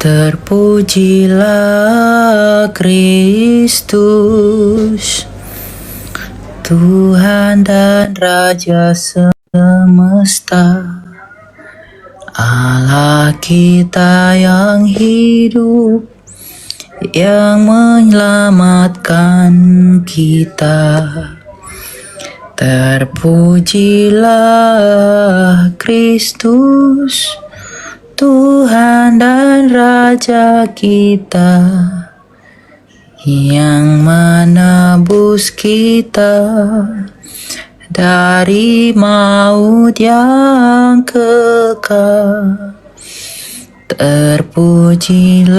Terpujilah Kristus, Tuhan dan Raja semesta, Allah kita yang hidup, yang menyelamatkan kita. Terpujilah Kristus, Tuhan dan Raja kita, yang menebus kita dari maut yang kekal. Terpujilah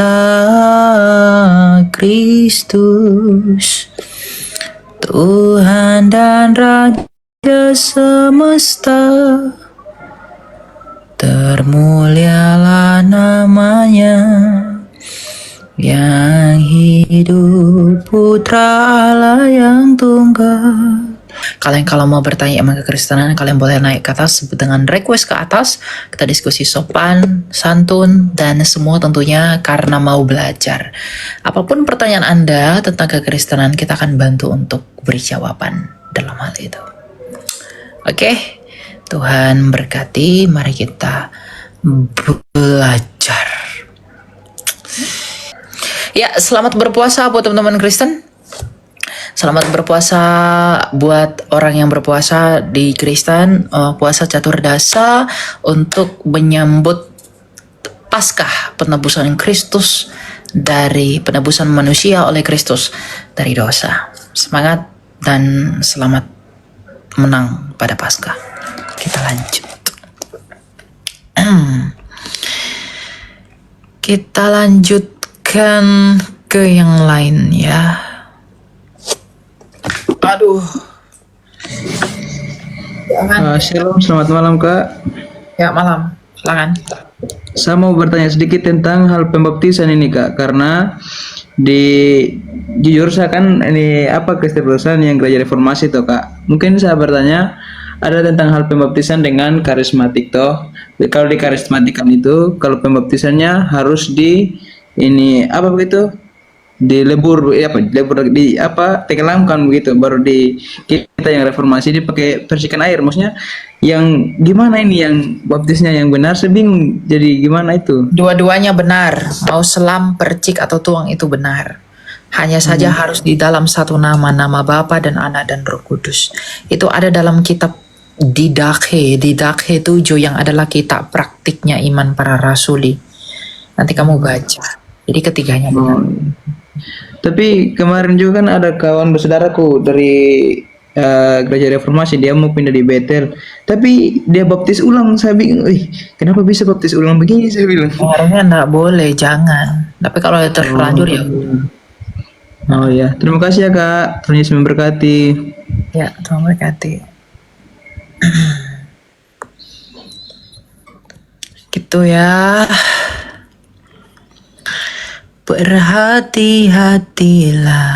Kristus, Tuhan dan Raja semesta, termulialah namanya, yang hidup Putra Allah yang tunggal. Kalian kalau mau bertanya emang kekristenan, kalian boleh naik ke atas dengan request ke atas. Kita diskusi sopan, santun, dan semua tentunya karena mau belajar. Apapun pertanyaan Anda tentang kekristenan, kita akan bantu untuk beri jawaban dalam hal itu. Oke, Tuhan berkati. Mari kita belajar. Ya, selamat berpuasa buat teman-teman Kristen. Selamat berpuasa buat orang yang berpuasa di Kristen, puasa catur dasa untuk menyambut Paskah, penebusan Kristus dari penebusan manusia oleh Kristus dari dosa. Semangat dan selamat menang pada Paskah. Kita lanjut. Kita lanjutkan ke yang lain ya. Aduh. Shalom, selamat malam Kak. Ya, malam. Silakan. Saya mau bertanya sedikit tentang hal pembaptisan ini Kak, karena jujur saya kan ini Kristen Protestan yang gereja reformasi toh Kak. Mungkin saya bertanya ada tentang hal pembaptisan dengan karismatik toh. Kalau di karismatikan itu kalau pembaptisannya harus tenggelamkan begitu, baru di kita yang reformasi dipakai percikan air. Maksudnya yang gimana ini yang baptisnya yang benar? Saya bingung, jadi gimana itu? Dua-duanya benar, mau selam, percik atau tuang itu benar. Hanya saja harus di dalam satu nama Bapa dan Anak dan Roh Kudus. Itu ada dalam kitab Didakhe 7 yang adalah kitab praktiknya iman para rasuli. Nanti kamu baca. Jadi ketiganya benar. Tapi kemarin juga kan ada kawan bersaudaraku dari gereja reformasi, dia mau pindah di Betel, tapi dia baptis ulang. Saya bingung, kenapa bisa baptis ulang begini? Saya bilang harusnya enggak boleh, jangan. Tapi kalau terlanjur ya. Oh ya, terima kasih ya Kak. Tuhan Yesus memberkati. Ya, Tuhan memberkati. Gitu ya. Berhati-hatilah.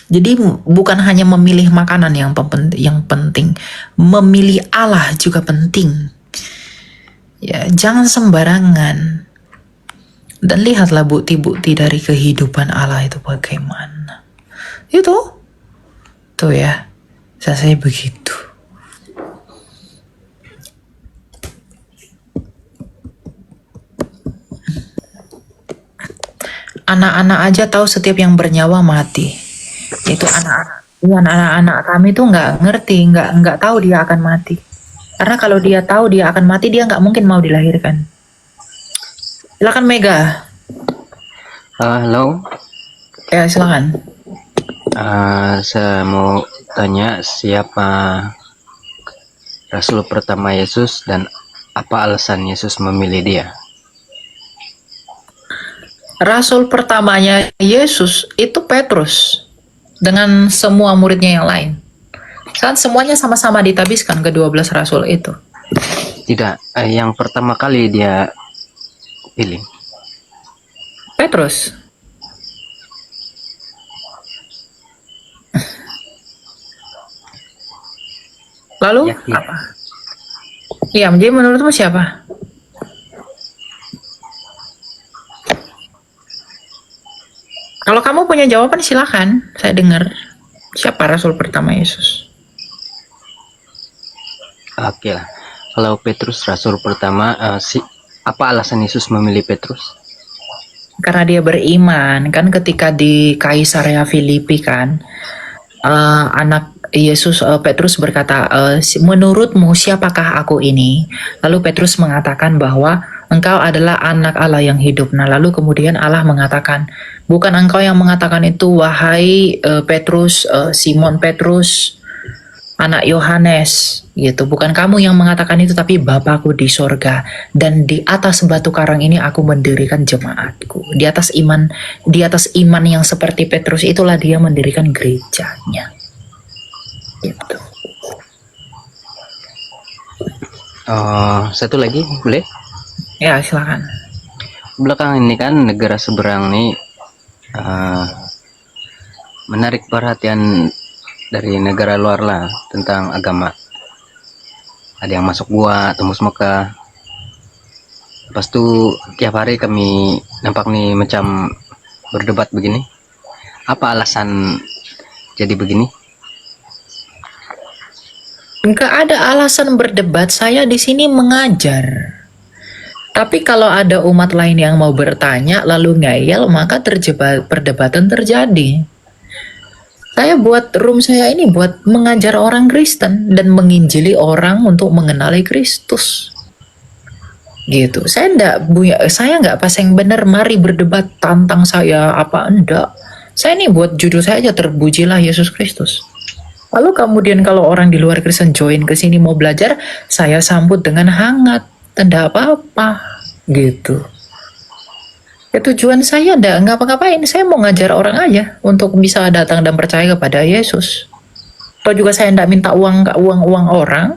Jadi bukan hanya memilih makanan yang penting, memilih Allah juga penting. Ya, jangan sembarangan. Dan lihatlah bukti-bukti dari kehidupan Allah itu bagaimana. Itu. Tuh ya. Saya begitu. Anak-anak aja tahu setiap yang bernyawa mati. Itu anak-anak kami tuh nggak ngerti, nggak tahu dia akan mati. Karena kalau dia tahu dia akan mati, dia nggak mungkin mau dilahirkan. Silakan Mega. Halo. Ya, silakan. Saya mau tanya siapa Rasul pertama Yesus dan apa alasan Yesus memilih dia? Rasul pertamanya Yesus itu Petrus dengan semua muridnya yang lain. Kan semuanya sama-sama ditabiskan ke-12 rasul itu. Tidak, yang pertama kali dia pilih. Petrus. Lalu Yakin. apa? Iya, jadi menurutmu siapa? Kalau kamu punya jawaban silakan, saya dengar. Siapa rasul pertama Yesus? Oke lah. Kalau Petrus rasul pertama, apa alasan Yesus memilih Petrus? Karena dia beriman, kan ketika di Kaisarea Filipi kan, anak Yesus Petrus berkata, menurutmu siapakah aku ini? Lalu Petrus mengatakan bahwa engkau adalah anak Allah yang hidup. Nah lalu kemudian Allah mengatakan, bukan engkau yang mengatakan itu, wahai Petrus, Simon Petrus, anak Yohanes, gitu. Bukan kamu yang mengatakan itu, tapi Bapakku di sorga. Dan di atas batu karang ini aku mendirikan jemaatku. Di atas iman yang seperti Petrus itulah dia mendirikan gerejanya. Gitu. Satu lagi boleh? Ya silakan. Belakangan ini kan negara seberang nih menarik perhatian dari negara luar lah tentang agama. Ada yang masuk gua, tembus Mekah. Lepas itu tiap hari kami nampak nih macam berdebat begini. Apa alasan jadi begini? Enggak ada alasan berdebat, saya di sini mengajar. Tapi kalau ada umat lain yang mau bertanya lalu ngeyel, maka perdebatan terjadi. Saya buat room saya ini buat mengajar orang Kristen dan menginjili orang untuk mengenali Kristus. Gitu. Saya nggak pasang bener mari berdebat tantang saya apa enggak. Saya ini buat judul saya aja, terpujilah Yesus Kristus. Lalu kemudian kalau orang di luar Kristen join ke sini mau belajar, saya sambut dengan hangat, tidak apa-apa gitu. Ya tujuan saya nggak ngapa-ngapain, saya mau ngajar orang aja untuk bisa datang dan percaya kepada Yesus. Atau juga saya nggak minta uang orang.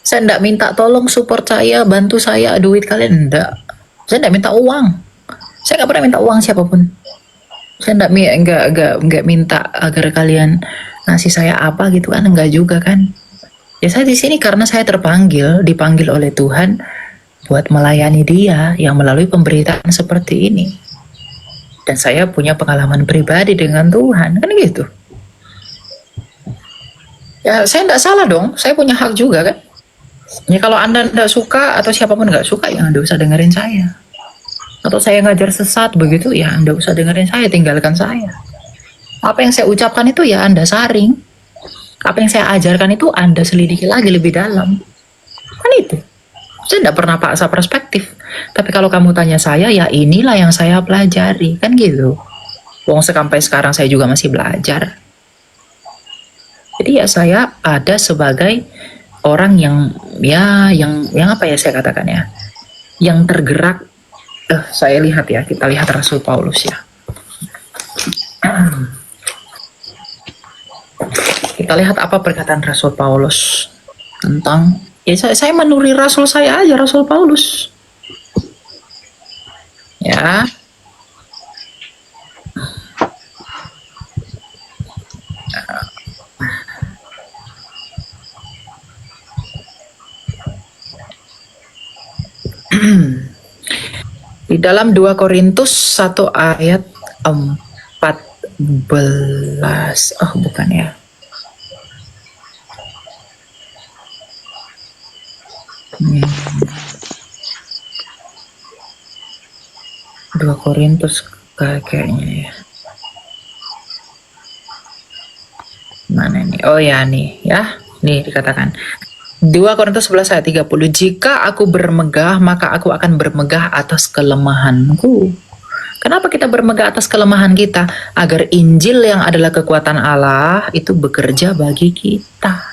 Saya nggak minta tolong support saya, bantu saya, duit kalian enggak. Saya nggak minta uang. Saya nggak pernah minta uang siapapun. Saya nggak minta agar kalian ngasih saya apa gitu kan, enggak juga kan. Ya saya di sini karena saya dipanggil oleh Tuhan buat melayani dia yang melalui pemberitaan seperti ini. Dan saya punya pengalaman pribadi dengan Tuhan, kan gitu. Ya saya tidak salah dong, saya punya hak juga kan. Ya kalau Anda tidak suka atau siapapun nggak suka, ya Anda usah dengerin saya. Atau saya ngajar sesat begitu, ya Anda usah dengerin saya, tinggalkan saya. Apa yang saya ucapkan itu ya Anda saring. Apa yang saya ajarkan itu Anda selidiki lagi lebih dalam. Kan itu. Saya tidak pernah paksa perspektif. Tapi kalau kamu tanya saya, ya inilah yang saya pelajari. Kan gitu. Wong sampai sekarang saya juga masih belajar. Jadi ya saya ada sebagai orang yang apa ya saya katakan ya. Yang tergerak. Saya lihat ya, kita lihat Rasul Paulus ya. Kita lihat apa perkataan Rasul Paulus tentang, ya saya menuri Rasul saya aja, Rasul Paulus. Ya. Di dalam 2 Korintus 1 ayat 14. Oh, bukan ya. Dua Korintus kayaknya ya. Mana nih? Oh ya nih ya. Nih dikatakan 2 Korintus 11 ayat 30. Jika aku bermegah, maka aku akan bermegah atas kelemahanku. Kenapa kita bermegah atas kelemahan kita? Agar Injil yang adalah kekuatan Allah itu bekerja bagi kita.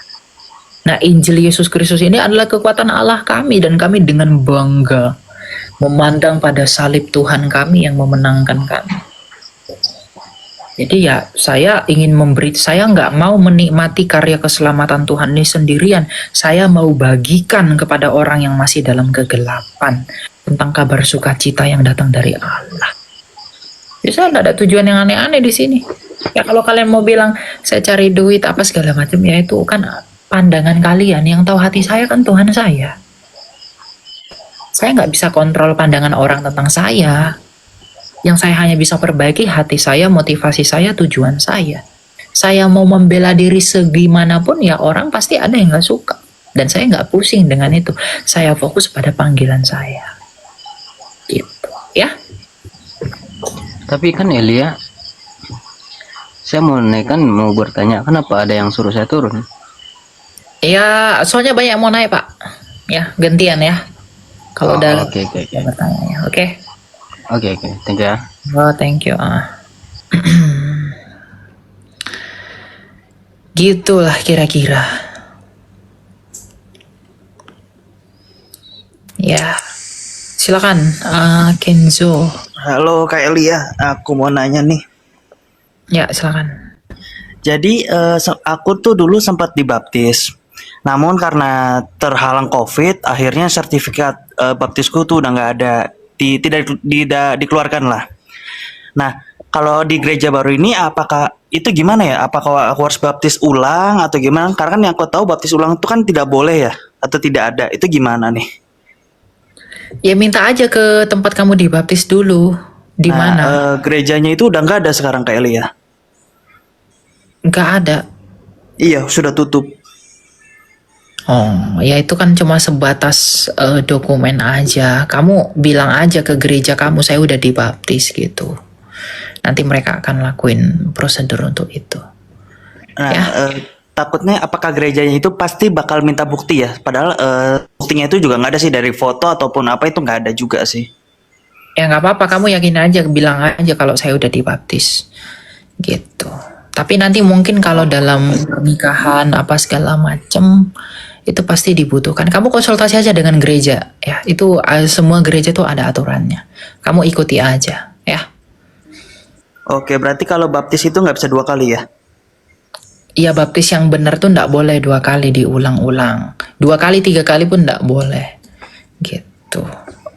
Nah, Injil Yesus Kristus ini adalah kekuatan Allah kami, dan kami dengan bangga memandang pada salib Tuhan kami yang memenangkan kami. Jadi ya saya ingin saya nggak mau menikmati karya keselamatan Tuhan ini sendirian. Saya mau bagikan kepada orang yang masih dalam kegelapan tentang kabar sukacita yang datang dari Allah. Jadi saya nggak ada tujuan yang aneh-aneh di sini. Ya kalau kalian mau bilang saya cari duit apa segala macam, ya itu kan pandangan kalian. Yang tahu hati saya kan Tuhan saya. Saya nggak bisa kontrol pandangan orang tentang saya. Yang saya hanya bisa perbaiki hati saya, motivasi saya, tujuan saya. Saya mau membela diri segimanapun ya orang pasti ada yang nggak suka. Dan saya nggak pusing dengan itu. Saya fokus pada panggilan saya. Gitu ya. Tapi kan Elia, saya mau bertanya, kenapa ada yang suruh saya turun? Ya soalnya banyak yang mau naik Pak. Ya gantian ya. Kalau udah Oke. ya bertanya ya. Oke. Oke, thank you ya. Oh thank you. Gitulah kira-kira. Ya, silakan Kenzo. Halo Kak Elia, aku mau nanya nih. Ya, silakan. Jadi aku tuh dulu sempat dibaptis. Namun karena terhalang COVID, akhirnya sertifikat baptisku tuh udah nggak ada, tidak dikeluarkan lah. Nah, kalau di gereja baru ini, apakah itu gimana ya? Apakah aku harus baptis ulang atau gimana? Karena kan yang aku tahu baptis ulang itu kan tidak boleh ya, atau tidak ada. Itu gimana nih? Ya minta aja ke tempat kamu dibaptis dulu. Di mana? Gerejanya itu udah nggak ada sekarang Kak Elia. Nggak ada. Iya, sudah tutup. Oh, ya itu kan cuma sebatas dokumen aja. Kamu bilang aja ke gereja kamu saya udah dibaptis gitu. Nanti mereka akan lakuin prosedur untuk itu. Nah, Ya. takutnya apakah gerejanya itu pasti bakal minta bukti ya? Padahal buktinya itu juga nggak ada sih, dari foto ataupun apa itu nggak ada juga sih. Ya nggak apa-apa, kamu yakin aja, bilang aja kalau saya udah dibaptis. Gitu. Tapi nanti mungkin kalau dalam pernikahan apa segala macem itu pasti dibutuhkan. Kamu konsultasi aja dengan gereja ya. Itu semua gereja tuh ada aturannya. Kamu ikuti aja ya. Oke, berarti kalau baptis itu nggak bisa 2 kali ya? Iya, baptis yang benar tuh nggak boleh 2 kali diulang-ulang. 2 kali, 3 kali pun nggak boleh. Gitu.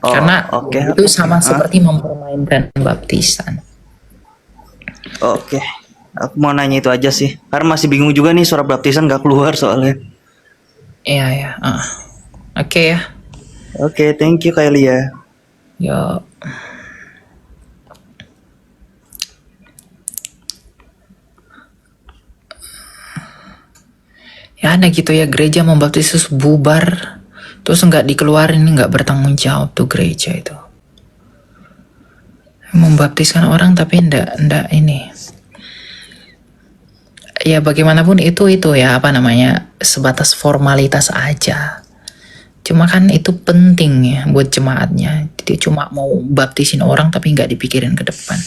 Oh, Karena oke. itu sama seperti mempermainkan baptisan. Oke, aku mau nanya itu aja sih. Karena masih bingung juga nih, surat baptisan nggak keluar soalnya. Iya ya. Oke ya. Oke, thank you Kak Elia. Yo. Ya ada gitu ya, gereja membaptis terus bubar, terus nggak dikeluarin, nggak bertanggung jawab tuh gereja itu. Membaptiskan orang tapi ndak ini. Ya bagaimanapun itu ya apa namanya, sebatas formalitas aja. Cuma kan itu penting ya buat jemaatnya. Jadi cuma mau baptisin orang tapi nggak dipikirin ke depan.